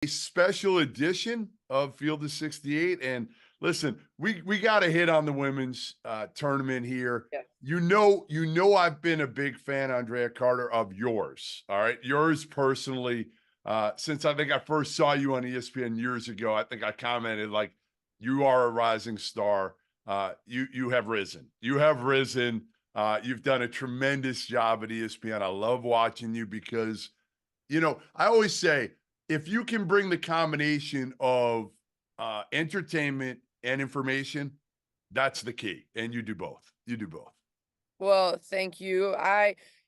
a special edition of Field of 68. And listen, we got to hit on the women's tournament here. Yeah. I've been a big fan, Andraya Carter, of yours. All right. Yours personally, since I think I first saw you on ESPN years ago, I think I commented like, you are a rising star. You have risen. You have risen. You've done a tremendous job at ESPN. I love watching you because, I always say, if you can bring the combination of entertainment and information, that's the key. And you do both. You do both. Well, thank you.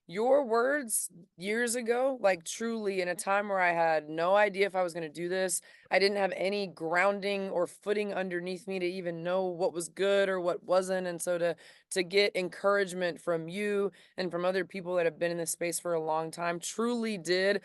Your words years ago, like truly in a time where I had no idea if I was going to do this, I didn't have any grounding or footing underneath me to even know what was good or what wasn't. And so to get encouragement from you and from other people that have been in this space for a long time truly did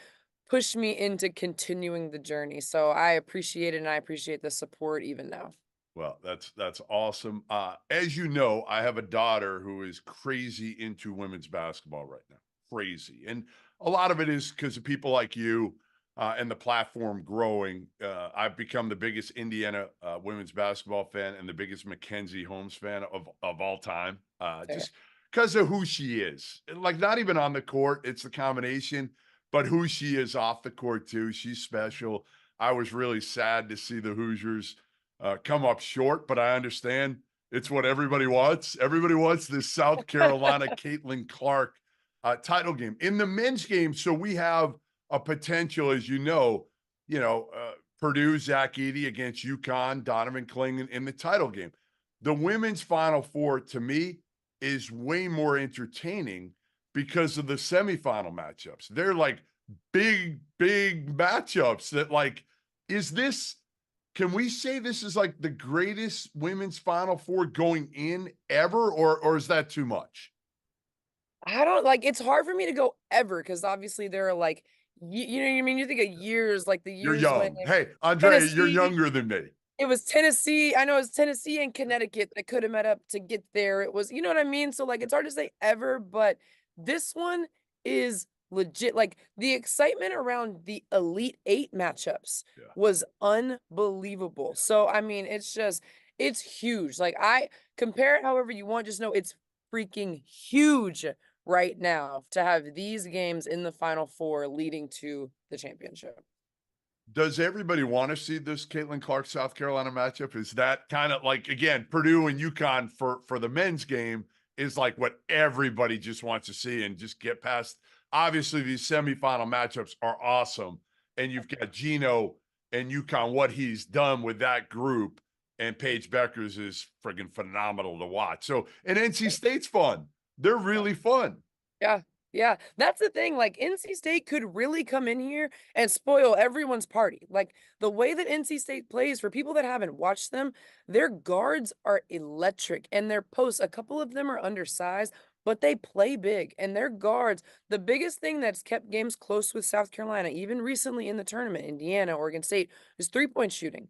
push me into continuing the journey. So I appreciate it and I appreciate the support even now. Well, that's awesome. As you know, I have a daughter who is crazy into women's basketball right now. Crazy. And a lot of it is because of people like you and the platform growing. I've become the biggest Indiana women's basketball fan and the biggest Mackenzie Holmes fan of all time. Fair. Just because of who she is. Like, not even on the court, it's the combination, but who she is off the court too. She's special. I was really sad to see the Hoosiers come up short, but I understand it's what everybody wants. Everybody wants this South Carolina Caitlin Clark title game. In the men's game, so we have a potential, as Purdue, Zach Edey against UConn, Donovan Clingan in the title game. The women's Final Four, to me, is way more entertaining because of the semifinal matchups. They're like big, big matchups that, like, is this – can we say this is like the greatest women's Final Four going in ever, or is that too much? I don't like it's hard for me to go ever because obviously there are like you know what I mean? You think of years, like the You're years when young. Hey, Andre, you're Tennessee younger than me. it was Tennessee. I know it was Tennessee and Connecticut that could have met up to get there. It was, you know what I mean? So like it's hard to say ever, but this one is legit. Like the excitement around the Elite Eight matchups Yeah. was unbelievable. So I mean, it's huge. Like I compare it however you want, just know it's freaking huge right now to have these games in the Final Four leading to the championship. Does everybody want to see this Caitlin Clark South Carolina matchup? Is that kind of like, again, Purdue and UConn for the men's game is like what everybody just wants to see and just get past? Obviously, these semifinal matchups are awesome, and you've got Gino and UConn, what he's done with that group, and Paige Beckers is friggin' phenomenal to watch. So, and NC State's fun. They're really fun. Yeah, yeah. That's the thing, like, NC State could really come in here and spoil everyone's party. Like, the way that NC State plays, for people that haven't watched them, their guards are electric, and their posts, a couple of them are undersized, but they play big, and their guards the biggest thing that's kept games close with South Carolina, even recently in the tournament, Indiana, Oregon State, is three-point shooting.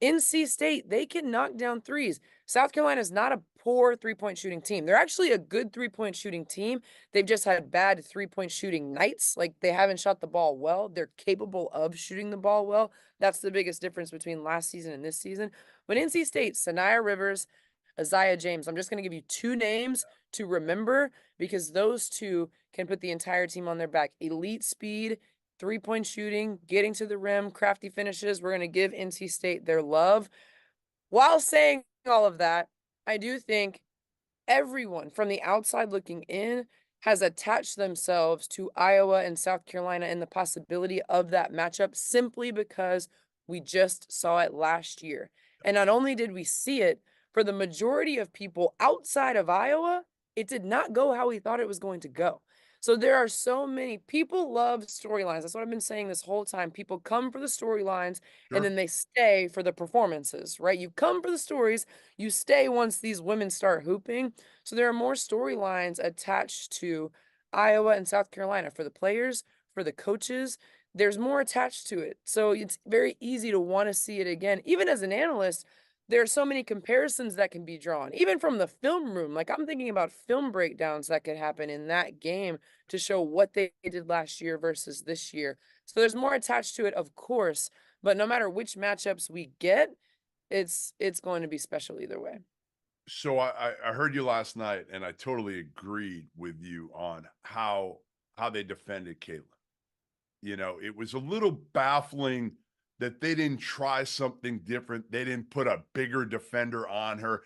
NC State, they can knock down threes. South Carolina is not a poor three-point shooting team. They're actually a good three-point shooting team. They've just had bad three-point shooting nights. Like they haven't shot the ball well. They're capable of shooting the ball well. That's the biggest difference between last season and this season. But NC State, Sanaya Rivers, Isaiah James. I'm just going to give you two names to remember because those two can put the entire team on their back. Elite speed, three-point shooting, getting to the rim, crafty finishes. We're going to give NC State their love. While saying all of that, I do think everyone from the outside looking in has attached themselves to Iowa and South Carolina and the possibility of that matchup simply because we just saw it last year. And not only did we see it, for the majority of people outside of Iowa, it did not go how we thought it was going to go. So there are so many people love storylines. That's what I've been saying this whole time. People come for the storylines and Sure. then they stay for the performances, right? You come for the stories, you stay once these women start hooping. So there are more storylines attached to Iowa and South Carolina for the players, for the coaches. There's more attached to it. So it's very easy to want to see it again. Even as an analyst, there are so many comparisons that can be drawn, even from the film room. Like I'm thinking about film breakdowns that could happen in that game to show what they did last year versus this year. So there's more attached to it, of course, But no matter which matchups we get, it's going to be special either way. So I heard you last night, and I totally agreed with you on how they defended Caitlin. You know, it was a little baffling that they didn't try something different. They didn't put a bigger defender on her.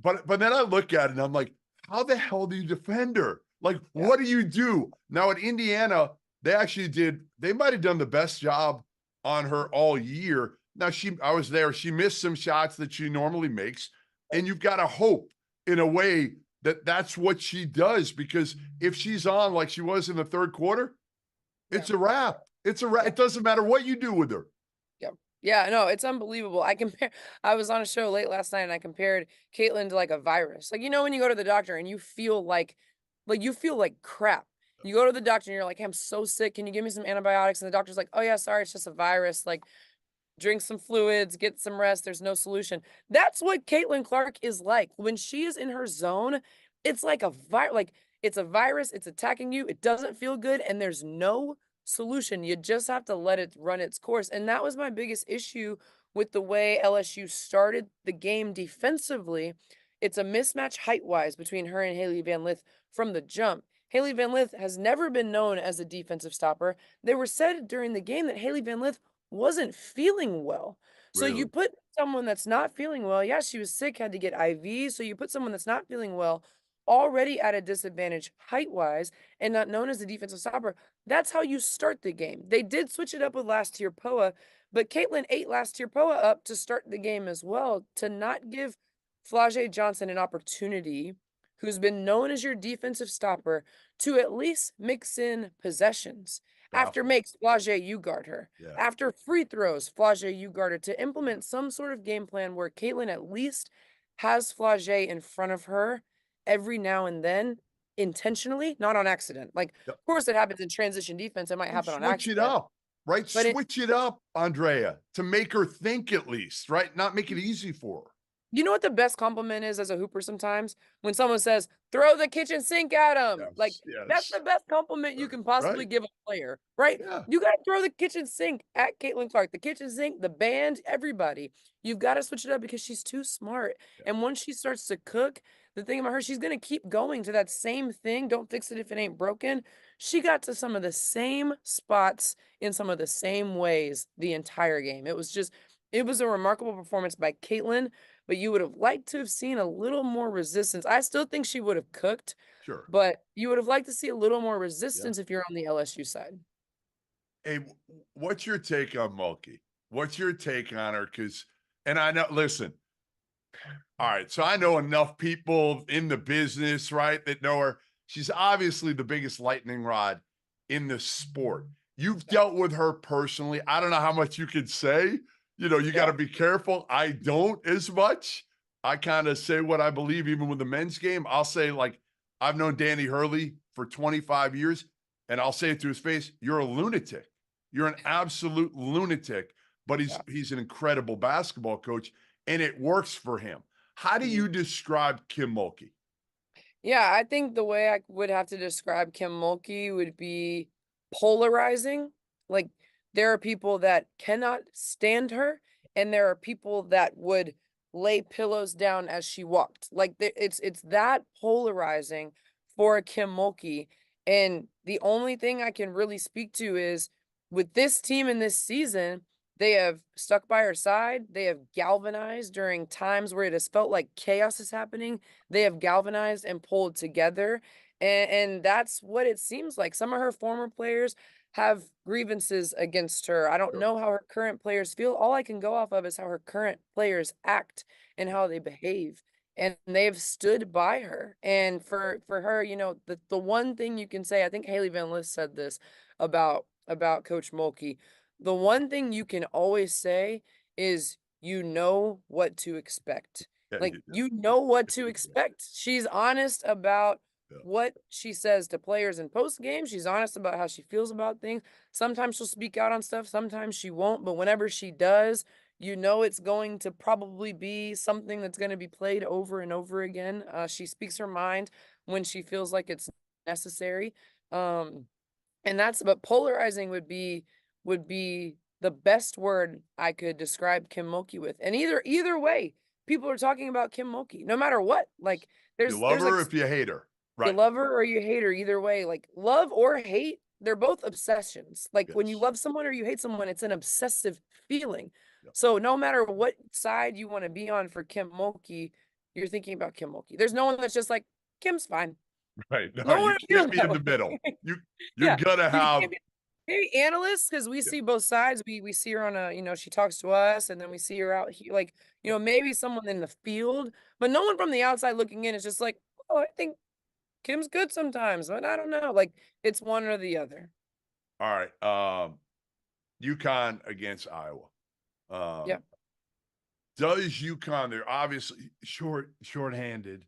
But then I look at it and I'm like, how the hell do you defend her? Like, Yeah. what do you do? Now at Indiana, they might have done the best job on her all year. Now I was there, she missed some shots that she normally makes, and you've got to hope in a way that that's what she does, because if she's on like she was in the third quarter, it's a wrap. It's a wrap. It doesn't matter what you do with her. Yep. Yeah, no, it's unbelievable. I was on a show late last night and I compared Caitlyn to like a virus. Like, when you go to the doctor and you feel like crap. You go to the doctor and you're like, hey, I'm so sick. Can you give me some antibiotics? And the doctor's like, oh yeah, sorry, it's just a virus. Like, drink some fluids, get some rest. There's no solution. That's what Caitlin Clark is like. When she is in her zone, it's like it's a virus, it's attacking you. It doesn't feel good, and there's no solution. You just have to let it run its course. And that was my biggest issue with the way LSU started the game defensively. It's a mismatch height-wise between her and Haley Van Lith from the jump. Haley Van Lith has never been known as a defensive stopper. They were said during the game that Haley Van Lith wasn't feeling well. So you Really? put someone that's not feeling well, yeah, she was sick, had to get IV. So you put someone that's not feeling well, already at a disadvantage height-wise and not known as a defensive stopper. That's how you start the game. They did switch it up with last tier Poa, but Caitlin ate last tier Poa up to start the game as well, to not give Flau'jae Johnson an opportunity, who's been known as your defensive stopper, to at least mix in possessions. After Baffling. makes, Flau'jae, you guard her. Yeah. After free throws, Flau'jae, you guard her, to implement some sort of game plan where Caitlin at least has Flau'jae in front of her every now and then, intentionally, not on accident. Like, Yep. of course, it happens in transition defense. It might Well, happen on switch it accident, up, right? but Switch it up, Andraya, to make her think at least, right? Not make it easy for her. you know what the best compliment is as a hooper sometimes? When someone says, "Throw the kitchen sink at him." Like, Yes, that's yes. the best compliment you can possibly Right. give a player, right? Yeah. You gotta throw the kitchen sink at Caitlin Clark, the kitchen sink, the band, everybody. You've gotta switch it up because she's too smart. Yeah. And once she starts to cook, the thing about her, she's gonna keep going to that same thing. Don't fix it if it ain't broken. She got to some of the same spots in some of the same ways the entire game. It was a remarkable performance by Caitlin, but you would have liked to have seen a little more resistance. I still think she would have cooked, Sure. but you would have liked to see a little more Yeah. resistance if you're on the LSU side. Hey, what's your take on Mulkey? What's your take on her? And I know, listen, all right, so I know enough people in the business, right, that know her. She's obviously the biggest lightning rod in the sport. You've dealt with her personally. I don't know how much you could say. You know, you got to be careful. I don't as much. I kind of say what I believe, even with the men's game. I'll say, like, I've known Danny Hurley for 25 years, and I'll say it to his face, you're a lunatic. You're an absolute lunatic, but he's an incredible basketball coach, and it works for him. How do you describe Kim Mulkey? Yeah, I think the way I would have to describe Kim Mulkey would be polarizing. Like, there are people that cannot stand her, and there are people that would lay pillows down as she walked. Like, it's that polarizing for Kim Mulkey. And the only thing I can really speak to is, with this team in this season, they have stuck by her side. They have galvanized during times where it has felt like chaos is happening. They have galvanized and pulled together. And that's what it seems like. Some of her former players have grievances against her. I don't Sure. know how her current players feel. All I can go off of is how her current players act and how they behave. And they've stood by her. And for her, the one thing you can say, I think Haley Van Lith said this about Coach Mulkey. The one thing you can always say is you know what to expect. Yeah, Like, you know what to expect. She's honest about yeah. what she says to players in post game. She's honest about how she feels about things. Sometimes she'll speak out on stuff, sometimes she won't, but whenever she does, you know it's going to probably be something that's going to be played over and over again. She speaks her mind when she feels like it's necessary. And but polarizing would be the best word I could describe Kim Mulkey with. And either way, people are talking about Kim Mulkey, no matter what. Like You love there's like her if you hate her. you Right. love her or you hate her, either way. Like love or hate, they're both obsessions. Like when you Yes. love someone or you hate someone, it's an obsessive feeling. Yep. So no matter what side you want to be on for Kim Mulkey, you're thinking about Kim Mulkey. There's no one that's just like, Kim's fine. Right. No, No you one feels can't be that in the way. middle. You're Yeah. gonna You have can't be maybe analysts, because we yeah, see both sides. We see her on a, she talks to us, and then we see her out here, like, yeah. maybe someone in the field, but no one from the outside looking in is just like, oh, I think Kim's good sometimes, but I don't know. Like it's one or the other. All right. UConn against Iowa. Yeah. Does UConn, they're obviously shorthanded.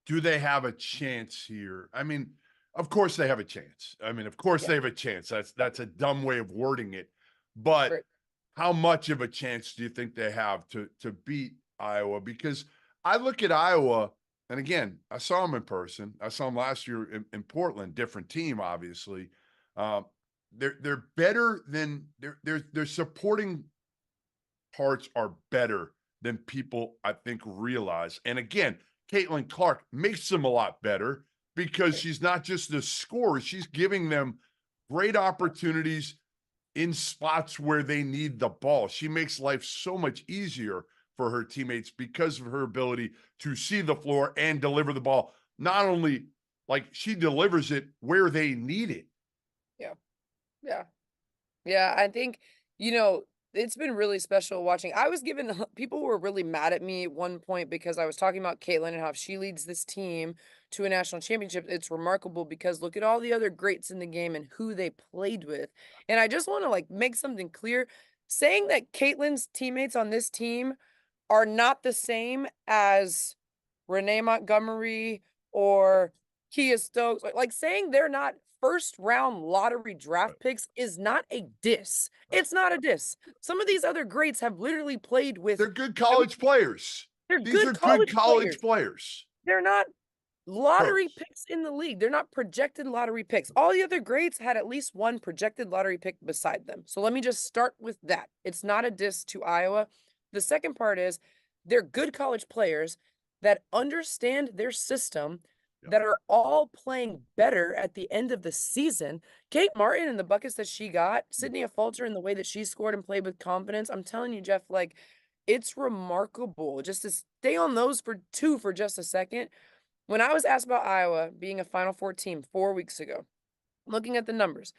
Do they have a chance here? I mean, of course they have a chance. I mean, of course Yeah. they have a chance. That's a dumb way of wording it. But Right. how much of a chance do you think they have to beat Iowa? Because I look at Iowa, and again, I saw them in person. I saw them last year in Portland, different team, obviously. Um, they're better than their supporting parts are better than people I think realize. And again, Caitlin Clark makes them a lot better because Right. she's not just the scorer, she's giving them great opportunities in spots where they need the ball. She makes life so much easier for her teammates because of her ability to see the floor and deliver the ball. Not only like she delivers it where they need it. Yeah. Yeah. Yeah, I think, you know, it's been really special watching. I was given people were really mad at me at one point because I was talking about Caitlin and how if she leads this team to a national championship, it's remarkable because look at all the other greats in the game and who they played with. And I just want to like make something clear. Saying that Caitlin's teammates on this team are not the same as Renee Montgomery or Kia Stokes. Like saying they're not first round lottery Right, draft picks is not a diss. right. It's not a diss. Some of these other greats have literally played with, They're good I mean, college players. they're These good are good college college players. players. They're not lottery Pros. picks in the league. They're not projected lottery picks. All the other greats had at least one projected lottery pick beside them. So let me just start with that. It's not a diss to Iowa. The second part is they're good college players that understand their system, Yeah. that are all playing better at the end of the season. Kate Martin and the buckets that she got, Sydney Falter and the way that she scored and played with confidence. I'm telling you, Jeff, like it's remarkable. Just to stay on those for just a second. When I was asked about Iowa being a Final Four team 4 weeks ago, looking at the numbers,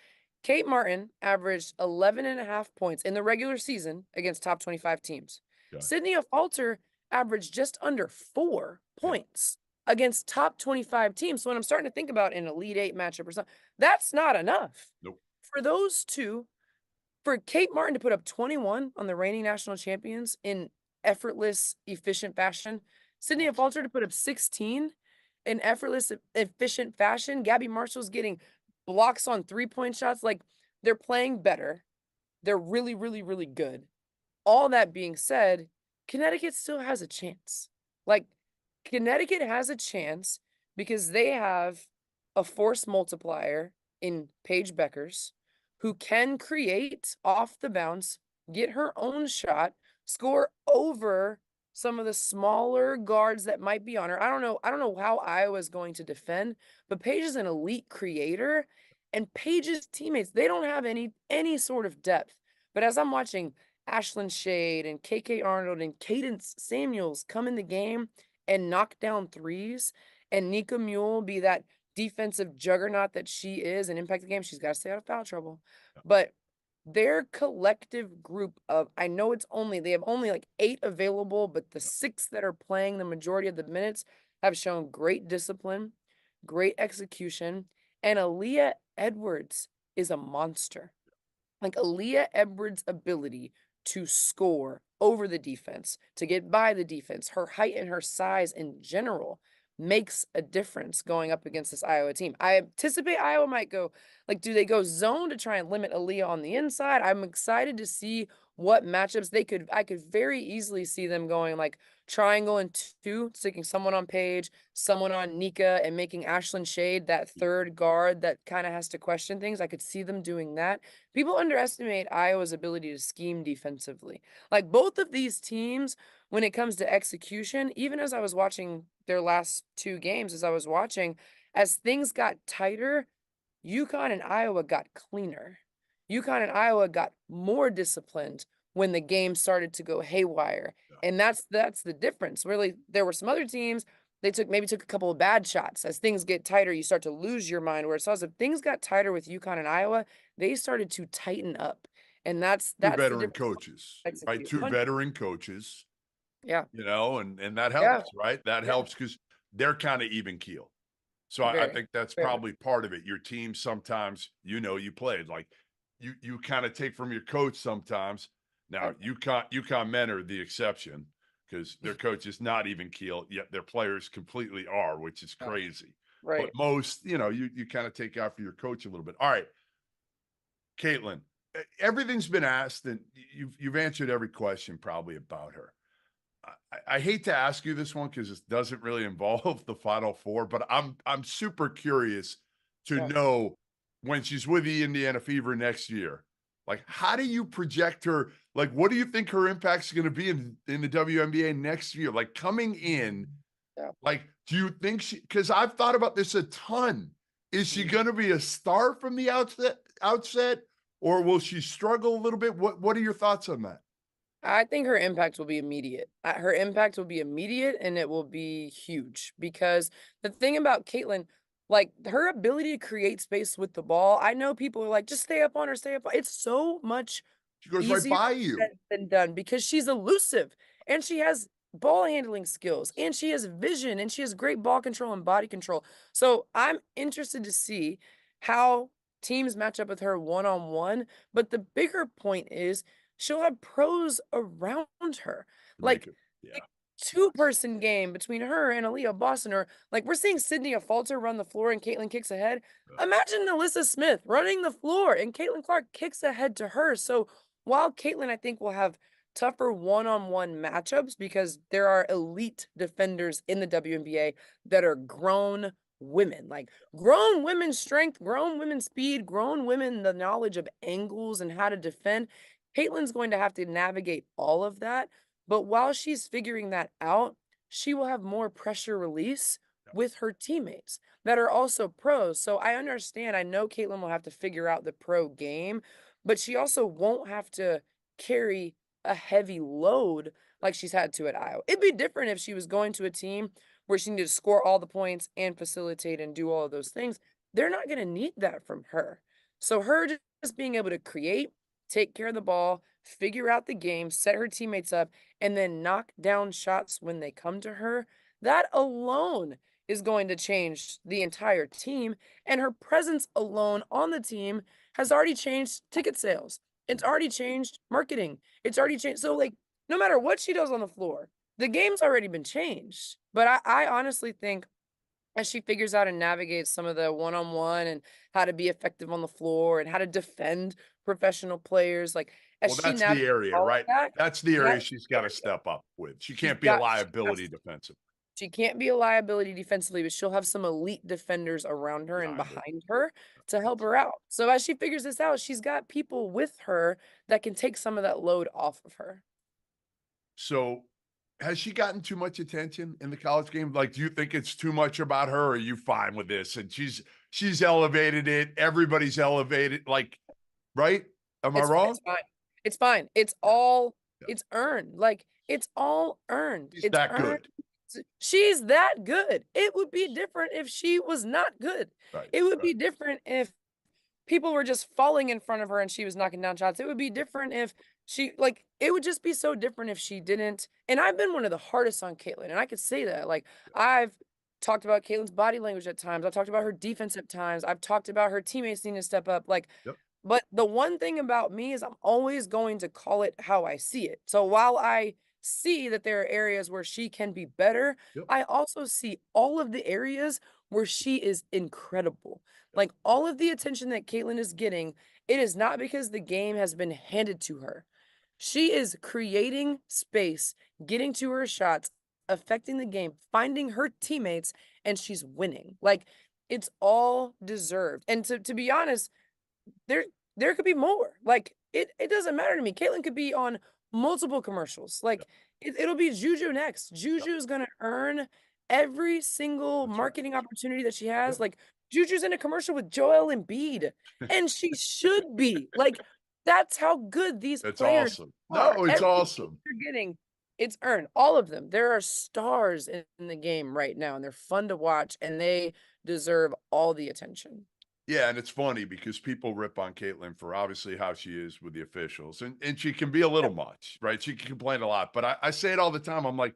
Kate Martin averaged 11.5 points in the regular season against top 25 teams. Okay. Sydney Falter averaged just under 4 Yeah. points against top 25 teams. So when I'm starting to think about an Elite Eight matchup or something, that's not enough. Nope. For those two, for Kate Martin to put up 21 on the reigning national champions in effortless, efficient fashion, Sydney Awesome. Falter to put up 16 in effortless, efficient fashion. Gabby Marshall's getting blocks on 3-point shots. Like they're playing better. They're really, really, really good. All that being said, Connecticut still has a chance. Like Connecticut has a chance because they have a force multiplier in Paige Beckers who can create off the bounce, get her own shot, score over some of the smaller guards that might be on her. I don't know how Iowa's going to defend, but Paige is an elite creator and Paige's teammates, they don't have any sort of depth. But as I'm watching Ashlyn Shade and KK Arnold and Cadence Samuels come in the game and knock down threes, and Nika Mule be that defensive juggernaut that she is and impact the game, she's got to stay out of foul trouble. But their collective group of, I know they have only like 8 available, but the 6 that are playing the majority of the minutes have shown great discipline, great execution, and Aaliyah Edwards is a monster. Like Aaliyah Edwards' ability to score over the defense, to get by the defense, her height and her size in general makes a difference going up against this Iowa team. I anticipate Iowa might go, like, do they go zone to try and limit Aaliyah on the inside? I'm excited to see what matchups I could very easily see them going like triangle and two, sticking someone on Paige, someone on Nika, and making Ashlyn Shade that third guard that kind of has to question things. I could see them doing that. People underestimate Iowa's ability to scheme defensively. Like both of these teams, when it comes to execution, even as I was watching their last two games, as things got tighter, UConn and Iowa got cleaner. UConn and Iowa got more disciplined when the game started to go haywire. And that's the difference. Really, there were some other teams, they took a couple of bad shots. As things get tighter, you start to lose your mind. Where it saws if things got tighter with UConn and Iowa, they started to tighten up. And that's Two the veteran difference. coaches, right? Execute. Two veteran coaches, Yeah. and that Yeah. helps, right? That Yeah. helps because they're kind of even keel. So I Very, think that's very. probably part of it. Your team sometimes, you played like you kind of take from your coach sometimes. Now UConn men are the exception because their coach is not even keel, yet their players completely are, which is crazy. But Right. most, you kind of take after your coach a little bit. All right, Caitlin, everything's been asked, and you've answered every question probably about her. I hate to ask you this one because it doesn't really involve the Final Four, but I'm super curious to Yeah. know when she's with the Indiana Fever next year. Like, how do you project her? Like, what do you think her impact's going to be in the WNBA next year? Like coming in, Yeah. like, do you think because I've thought about this a ton. Is she going to be a star from the outset, or will she struggle a little bit? What are your thoughts on that? I think her impact will be immediate. Her impact will be immediate and it will be huge because the thing about Caitlin, like her ability to create space with the ball, I know people are like, just stay up on her, stay up. It's so much She goes right easier by you. said than done because she's elusive and she has ball handling skills and she has vision and she has great ball control and body control. So I'm interested to see how teams match up with her one on one. But the bigger point is she'll have pros around her. To make Like it, yeah. the two-person game between her and Aaliyah Boston, or like we're seeing Sydney Falter run the floor and Caitlin kicks ahead. Imagine Alyssa Smith running the floor and Caitlin Clark kicks ahead to her. So while Caitlin, I think, will have tougher one-on-one matchups because there are elite defenders in the WNBA that are grown women, like grown women's strength, grown women's speed, grown women, the knowledge of angles and how to defend. Caitlin's going to have to navigate all of that. But while she's figuring that out, she will have more pressure release with her teammates that are also pros. So I understand. I know Caitlin will have to figure out the pro game, but she also won't have to carry a heavy load like she's had to at Iowa. It'd be different if she was going to a team where she needed to score all the points and facilitate and do all of those things. They're not going to need that from her. So her just being able to create, take care of the ball, figure out the game, set her teammates up, and then knock down shots when they come to her, that alone is going to change the entire team. And her presence alone on the team has already changed ticket sales. It's already changed marketing. It's already changed. So, like, no matter what she does on the floor, the game's already been changed. But I honestly think as she figures out and navigates some of the one-on-one and how to be effective on the floor and how to defend professional players, like as Well, she that's the navigates area, all of right? that, That's the area that's she's the got to area. step up with. She She's can't be a got she has liability defensively she can't be a liability defensively, but she'll have some elite defenders around her and behind her. behind her to help her out. So as she figures this out, she's got people with her that can take some of that load off of her. So, has she gotten too much attention in the college game? Like, do you think it's too much about her? Or are you fine with this? And she's elevated it. Everybody's elevated. Like, right? Am I wrong? It's fine. It's fine. It's Yeah, all yeah. it's earned. Like it's all earned. She's It's that earned. good. She's that good. It would be different if she was not good. Right. It would Right. be different if people were just falling in front of her and she was knocking down shots. It would be different if it would just be so different if she didn't. And I've been one of the hardest on Caitlin, and I could say that. Like I've talked about Caitlin's body language at times. I've talked about her defense at times. I've talked about her teammates needing to step up. Like Yep. but the one thing about me is I'm always going to call it how I see it. So while I see that there are areas where she can be better. Yep. I also see all of the areas where she is incredible. Yep. Like all of the attention that Caitlin is getting, it is not because the game has been handed to her. She is creating space, getting to her shots, affecting the game, finding her teammates, and she's winning. Like it's all deserved. And to be honest, there there could be more. Like it doesn't matter to me. Caitlin could be on multiple commercials. Yep. Like it'll be Juju next. Yep. Juju's gonna earn every single That's right. marketing opportunity that she Yep. has. Like Juju's in a commercial with Joel Embiid, and she should be. Like that's how good these It's players awesome. are. No, it's Everything awesome. they're getting, it's earned. All of them. There are stars in the game right now, and they're fun to watch, and they deserve all the attention. Yeah, and it's funny because people rip on Caitlin for obviously how she is with the officials, and she can be a little much, right? She can complain a lot, but I say it all the time. I'm like,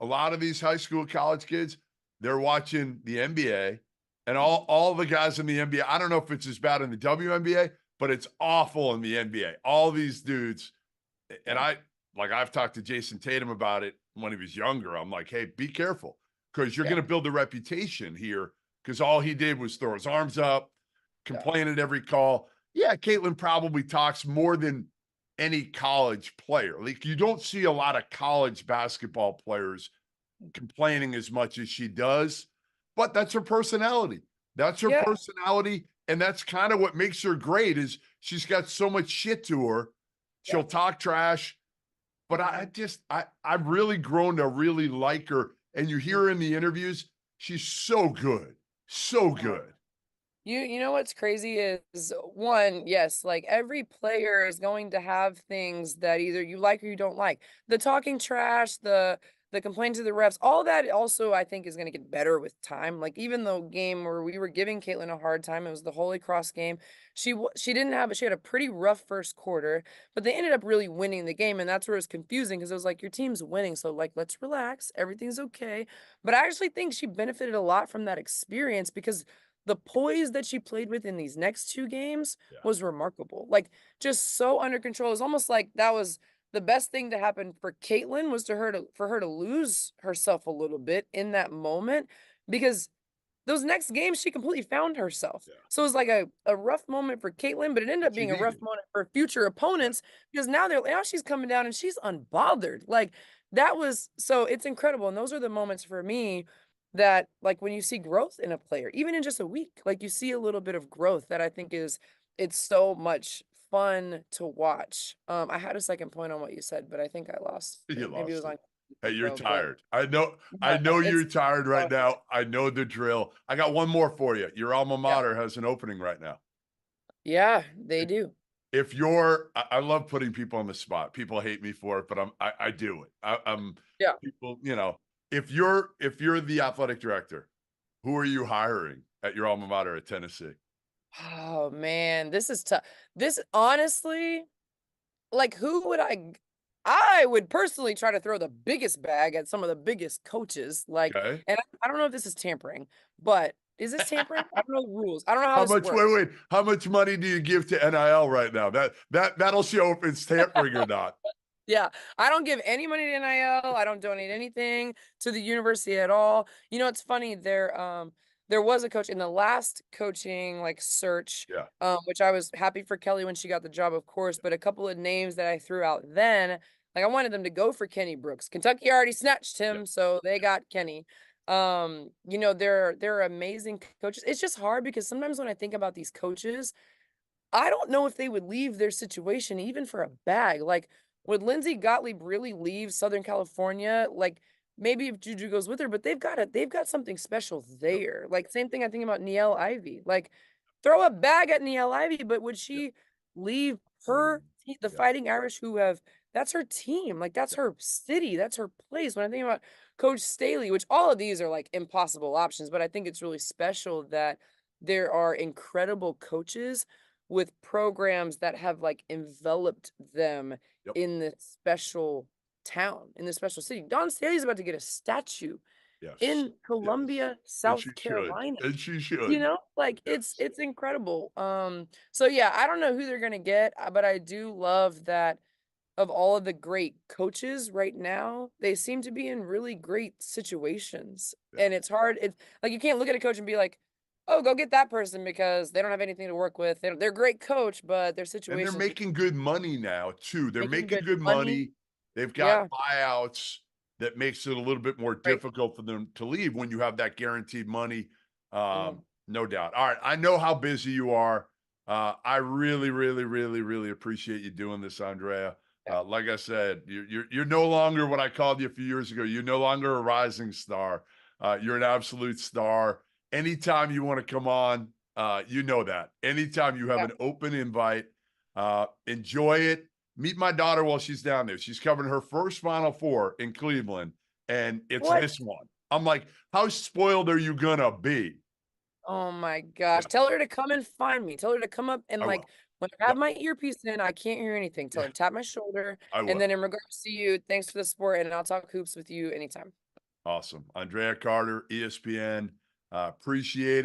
a lot of these high school, college kids, they're watching the NBA, and all the guys in the NBA. I don't know if it's as bad in the WNBA, but it's awful in the NBA. All these dudes, and I've talked to Jason Tatum about it when he was younger. I'm like, hey, be careful because you're Yeah, going to build a reputation here because all he did was throw his arms up, yeah, complain at every call. Yeah, Caitlin probably talks more than any college player. Like you don't see a lot of college basketball players complaining as much as she does, but that's her personality. That's her yeah. personality, and that's kind of what makes her great is she's got so much shit to her. Yeah. She'll talk trash, but I've really grown to really like her. And you hear her in the interviews, she's so good. So Yeah. good. You know what's crazy is one, yes, like every player is going to have things that either you like or you don't like. The talking trash, the complaints to the refs, all that also I think is going to get better with time. Like even the game where we were giving Caitlin a hard time, it was the Holy Cross game. She didn't have she had a pretty rough first quarter, but they ended up really winning the game, and that's where it was confusing because it was like your team's winning, so like let's relax, everything's okay. But I actually think she benefited a lot from that experience because the poise that she played with in these next 2 games Yeah. was remarkable. Like, just so under control. It's almost like that was the best thing to happen for Caitlin was for her to lose herself a little bit in that moment because those next games she completely found herself. Yeah. So it was like a rough moment for Caitlin, but it ended up She being a rough needed. moment for future Yeah. opponents because now she's coming down and she's unbothered. Like that was so it's incredible. And those are the moments for me that like when you see growth in a player, even in just a week, like you see a little bit of growth that I think is it's so much fun to watch. I had a second point on what you said, but I think I lost You it. Maybe it was lost it. on Hey, you're go, but tired. I yeah, know it's you're tired right fun. now. I know the drill. I got one more for you. Your alma Yeah. mater has an opening right now. Yeah, they do. If you're I love putting people on the spot. People hate me for it, but I do it. I'm Yeah. people, if you're the athletic director, who are you hiring at your alma mater at Tennessee? Oh man, this is tough. This honestly, like who would I would personally try to throw the biggest bag at some of the biggest coaches. Like, Okay. and I don't know if this is tampering, but is this tampering? I don't know the rules. I don't know how How this much works. wait, how much money do you give to NIL right now? That'll show if it's tampering or not. Yeah, I don't give any money to NIL. I don't donate anything to the university at all. You know, it's funny. There was a coach in the last coaching like search, Yeah. which I was happy for Kelly when she got the job, of course. But a couple of names that I threw out then, like I wanted them to go for Kenny Brooks. Kentucky already snatched Yeah. him, so they got Kenny. You know, they're amazing coaches. It's just hard because sometimes when I think about these coaches, I don't know if they would leave their situation even for a bag. Like, would Lindsay Gottlieb really leave Southern California? Like, maybe if Juju goes with her, but they've got something special Yep. there. Like, same thing I think about Niele Ivy. Like, throw a bag at Niele Ivy, but would Yep. she leave the Yep. Fighting Irish who have that's her team. Like, that's Yep. her city. That's her place. When I think about Coach Staley, which all of these are like impossible options, but I think it's really special that there are incredible coaches with programs that have like enveloped them Yep. in this special town, in this special city. Don Staley's about to get a statue Yes. in Yes. Columbia, And she South should. Carolina. And she You should. know, like Yes. it's incredible. So yeah, I don't know who they're gonna get, but I do love that of all of the great coaches right now, they seem to be in really great situations. Yeah. And it's hard. It's like you can't look at a coach and be like, "Oh, go get that person because they don't have anything to work with. They're a great coach, but their And they're situations making good money now too. They're making making good good money." money. They've got Yeah, buyouts that makes it a little bit more right. difficult for them to leave when you have that guaranteed money. Mhm. No doubt. All right. I know how busy you are. I really, really, really, really appreciate you doing this, Andrea. Yeah. Like I said, you're no longer what I called you a few years ago. You're no longer a rising star. You're an absolute star. Anytime you want to come on, you know that. Anytime you have Yeah. an open invite, enjoy it. Meet my daughter while she's down there. She's covering her first Final Four in Cleveland, and it's What? this one. I'm like, how spoiled are you gonna be? Oh my Yeah, gosh. Tell her to come and find me. Tell her to come up and, I like, will. when I have Yep, my earpiece in, I can't hear anything. Tell yeah, her, tap my shoulder. I And will. then in regards to you, thanks for the support, and I'll talk hoops with you anytime. Awesome. Andraya Carter, ESPN. Appreciate it.